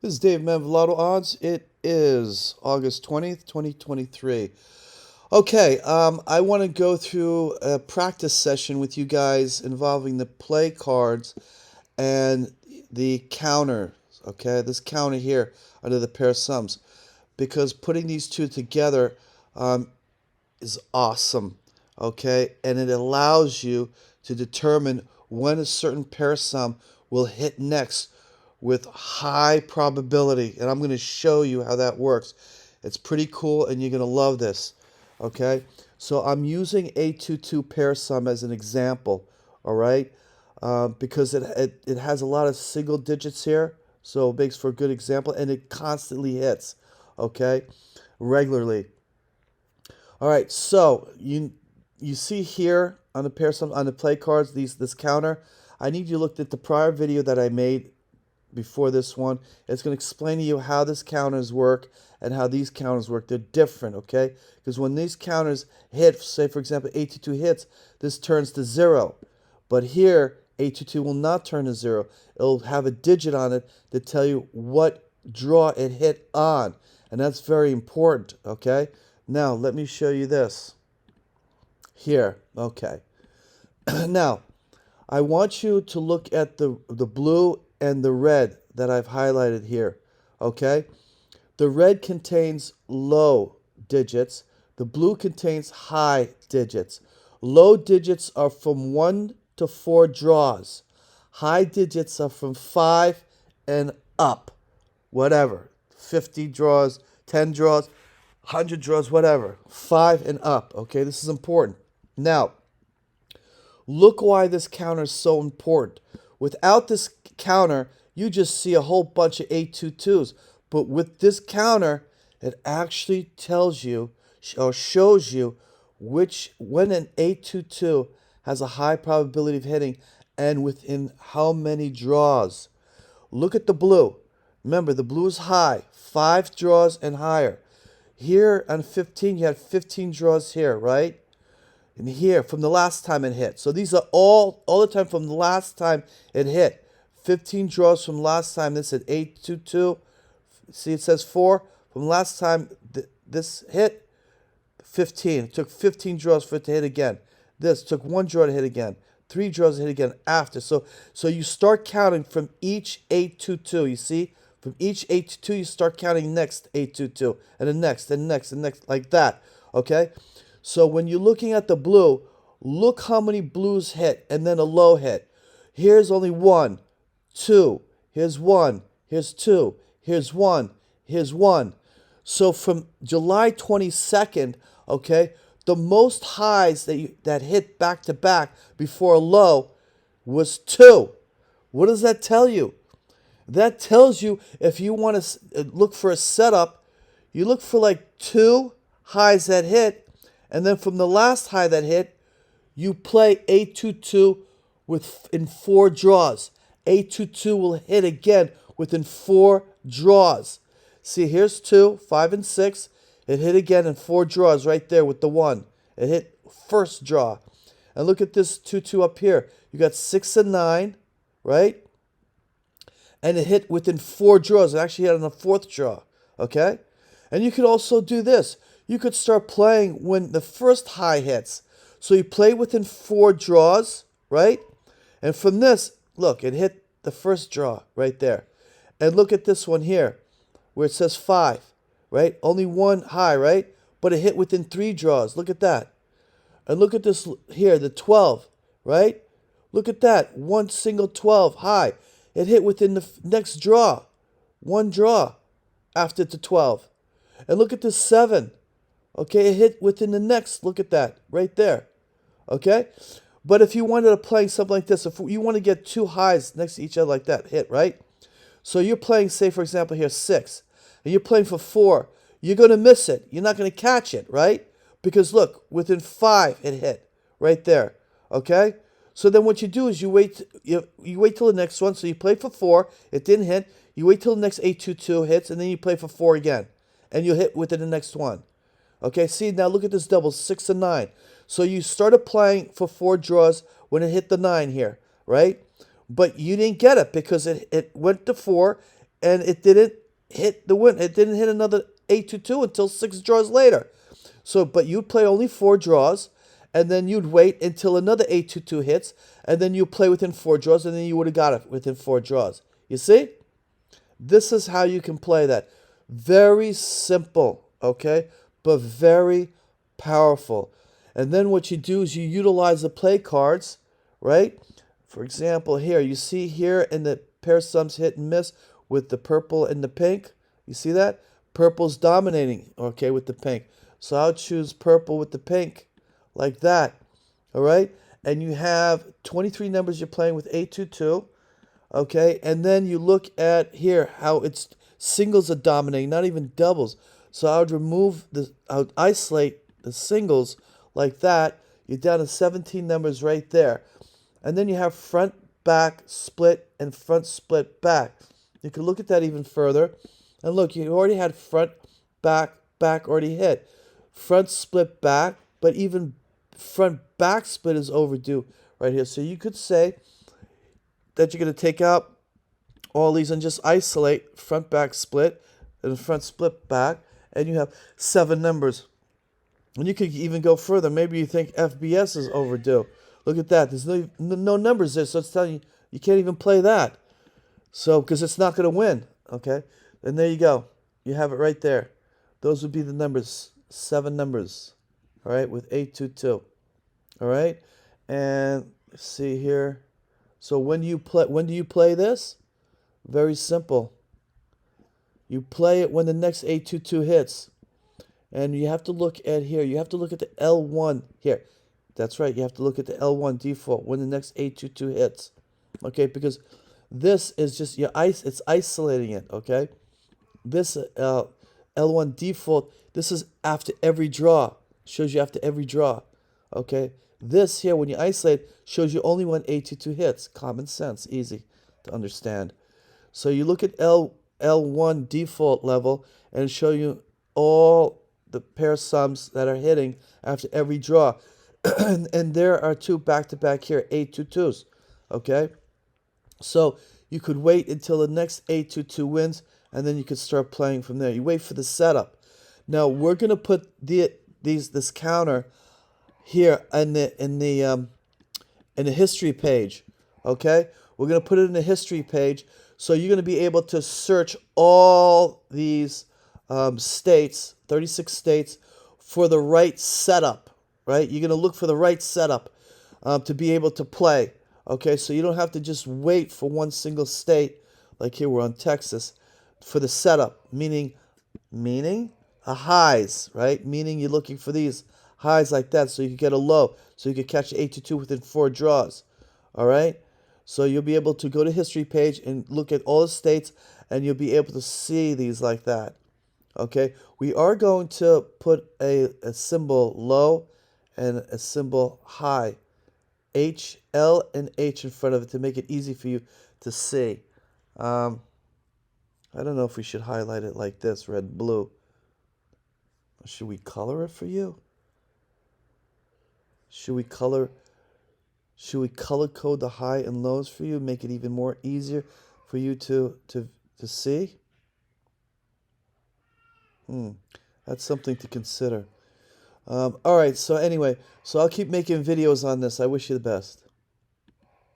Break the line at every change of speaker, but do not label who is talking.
This is Dave Mev Lottodds. It is August 20th, 2023. Okay, I want to go through a practice session with you guys involving the play cards and the counter. Okay, this counter here under the pair sums, because putting these two together um, is awesome. Okay, and it allows you to determine when a certain pair sum will hit next with high probability. And I'm going to show you how that works. It's pretty cool, and you're going to love this. Okay, so I'm using A22 pair sum as an example. All right, because it has a lot of single digits here, so it makes for a good example, and it constantly hits. Okay, regularly. All right, so you see here on the pair sum on the play cards this counter. I need you to look at the prior video that I made before this one. It's going to explain to you how this counters work and how these counters work. They're different, okay? Because when these counters hit, say for example 82 hits, this turns to 0. But here 82 will not turn to 0. It'll have a digit on it to tell you what draw it hit on. And that's very important, okay? Now let me show you this here. Okay. Now I want you to look at the blue and the red that I've highlighted here. Okay? The red contains low digits. The blue contains high digits. Low digits are from 1 to 4 draws. High digits are from 5 and up. Whatever. 50 draws, 10 draws, 100 draws, whatever. 5 and up. Okay? This is important. Now, look why this counter is so important. Without this counter, you just see a whole bunch of 822s. But with this counter, it actually tells you or shows you when an 822 has a high probability of hitting and within how many draws. Look at the blue. Remember, the blue is high, 5 draws and higher. Here on 15, you had 15 draws here, right? And here from the last time it hit. So these are all the time from the last time it hit. 15 draws from last time. This at 822. See, it says 4. From last time this hit, 15. It took 15 draws for it to hit again. This took 1 draw to hit again. 3 draws to hit again after. So you start counting from each 822. You see? From each 822, you start counting next 822. And the next, and next, and next, like that. Okay? So when you're looking at the blue, look how many blues hit and then a low hit. Here's only 1, 2, here's 1, here's 2, here's 1, here's 1. So from July 22nd, okay, the most highs that hit back to back before a low was 2. What does that tell you? That tells you if you want to look for a setup, you look for like 2 highs that hit. And then from the last high that hit, you play 822 in 4 draws. 822 will hit again within 4 draws. See, here's 2, 5, and 6. It hit again in 4 draws right there with the 1. It hit first draw. And look at this 2-2 up here. You got 6 and 9, right? And it hit within 4 draws. It actually hit on the 4th draw, okay? And you could also do this. You could start playing when the first high hits. So you play within 4 draws, right? And from this, look, it hit the first draw right there. And look at this one here, where it says 5, right? Only 1 high, right? But it hit within 3 draws. Look at that. And look at this here, the 12, right? Look at that. 1 single 12 high. It hit within the next draw. 1 draw after the 12. And look at this 7. Okay, it hit within the next. Look at that right there. Okay? But if you wanted to play something like this, if you want to get 2 highs next to each other like that, hit, right? So you're playing, say, for example, here 6, and you're playing for 4. You're going to miss it. You're not going to catch it, right? Because look, within 5, it hit right there. Okay? So then what you do is you wait till the next one. So you play for 4. It didn't hit. You wait till the next 822 hits, and then you play for 4 again. And you'll hit within the next one. Okay, see, now look at this double, 6 and 9. So you started playing for 4 draws when it hit the 9 here, right? But you didn't get it because it went to 4 and it didn't hit the win. It didn't hit another 822 until 6 draws later. So, but you'd play only 4 draws, and then you'd wait until another 822 hits, and then you play within 4 draws, and then you would have got it within 4 draws. You see? This is how you can play that. Very simple, okay? But very powerful. And then what you do is you utilize the play cards, right? For example, here, you see here in the pair sums hit and miss with the purple and the pink. You see that? Purple's dominating, okay, with the pink. So I'll choose purple with the pink, like that, all right? And you have 23 numbers you're playing with 822. Okay, and then you look at here how it's singles are dominating, not even doubles. So I would isolate the singles like that. You're down to 17 numbers right there. And then you have front, back, split, and front, split, back. You can look at that even further. And look, you already had front, back already hit. Front, split, back, but even front, back split is overdue right here. So you could say that you're going to take out all these and just isolate front back split and front split back, and you have 7 numbers. And you could even go further. Maybe you think FBS is overdue. Look at that. There's no numbers there, so it's telling you you can't even play that. So, because it's not going to win, okay? And there you go. You have it right there. Those would be the numbers, 7 numbers, all right, with 822, all right? And let's see here. So when do you play this? Very simple. You play it when the next 822 hits. And you have to look at here. You have to look at the L1 here. That's right. You have to look at the L1 default when the next 822 hits. Okay, because this is just it's isolating it, okay? This L1 default, this is after every draw. Shows you after every draw. Okay? This here, when you isolate, shows you only when 822 hits. Common sense, easy to understand. So you look at L1 default level and show you all the pair sums that are hitting after every draw. And there are 2 back-to-back here, 822s. Okay? So you could wait until the next 822 wins, and then you could start playing from there. You wait for the setup. Now we're gonna put this counter here in the history page. Okay, we're gonna put it in the history page, so you're gonna be able to search all these states, 36 states, for the right setup. Right, you're gonna look for the right setup to be able to play. Okay, so you don't have to just wait for one single state, like here we're on Texas, for the setup, meaning a highs, right? Meaning you're looking for these highs like that so you can get a low, so you can catch 822 within 4 draws, all right? So you'll be able to go to history page and look at all the states, and you'll be able to see these like that, okay? We are going to put a symbol low and a symbol high, H, L, and H in front of it to make it easy for you to see. I don't know if we should highlight it like this, red, blue. Should we color it for you? Should we color code the high and lows for you, make it even more easier for you to see? That's something to consider. All right, so anyway, so I'll keep making videos on this. I wish you the best.